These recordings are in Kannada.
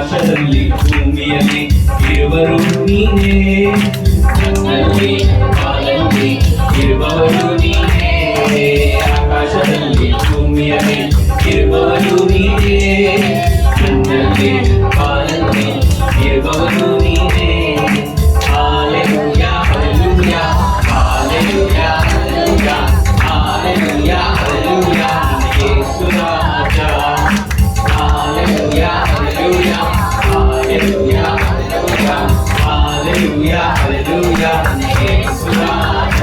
ಆಕಾಶದಲ್ಲಿ ಭೂಮಿಯಲ್ಲಿ ಇರುವರು ನೀನೇ, ನನ್ನಲ್ಲಿ ಬಾಳಲ್ಲಿ ಇರುವವರು ನೀನೇ. ಆಕಾಶದಲ್ಲಿ ಭೂಮಿಯಲ್ಲಿ ಇರುವವರು ನೀನೇ, ನನ್ನಲ್ಲಿ ಬಾಳಲ್ಲಿ ಇರುವವರು ನೀನೇ. Hallelujah, hallelujah, hallelujah, hallelujah, hallelujah, hallelujah, ಯೇಸು ರಾಜ. Hallelujah, hallelujah, hallelujah, hallelujah, hallelujah, hallelujah, ಯೇಸು ರಾಜ.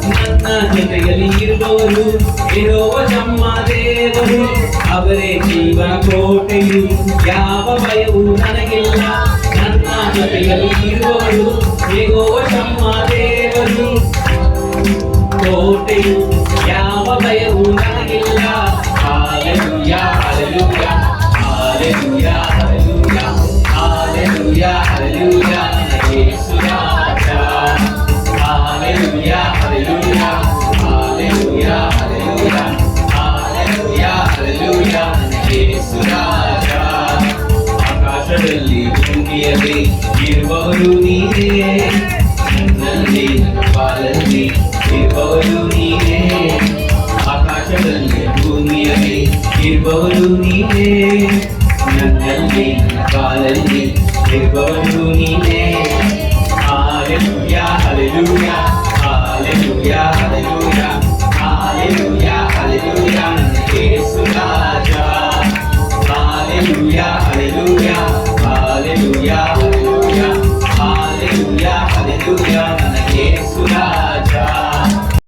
ನನ್ನ ಜೊತೆಯಲ್ಲಿ ಇರುವವರು ಯೆಹೋವ ನಮ್ಮ ದೇವರು, ಅವರೇ ಜೀವನ ಕೋಟೆಯು, ಯಾವ ಭಯವೂ ನನಗಿಲ್ಲ. ನನ್ನ ಜೊತೆಯಲ್ಲಿ ಇರುವವರು ಯೆಹೋವ ನಮ್ಮ ದೇವರು, ಕೋಟೆಯು, ಯಾವ ಭಯವೂ ನನಗಿಲ್ಲ. Hallelujah, hallelujah, hallelujah, hallelujah, hallelujah, hallelujah, ಯೇಸು ರಾಜ. Hallelujah, hallelujah, hallelujah, hallelujah, hallelujah, hallelujah, ಯೇಸು ರಾಜ. ಆಕಾಶದಲ್ಲಿ ಭೂಮಿಯಲ್ಲಿ ಇರುವವರು ನೀನೇ, ನನ್ನಲ್ಲಿ ಬಾಳಲ್ಲಿ ಇರುವವರು ನೀನೇ. ಆಕಾಶದಲ್ಲಿ ಭೂಮಿಯಲ್ಲಿ ಇರುವವರು ನೀನೇ, ನನ್ನಲ್ಲಿ ಬಾಳಲ್ಲಿ ಇರುವವರು ನೀನೇ. Hallelujah, hallelujah, hallelujah, hallelujah.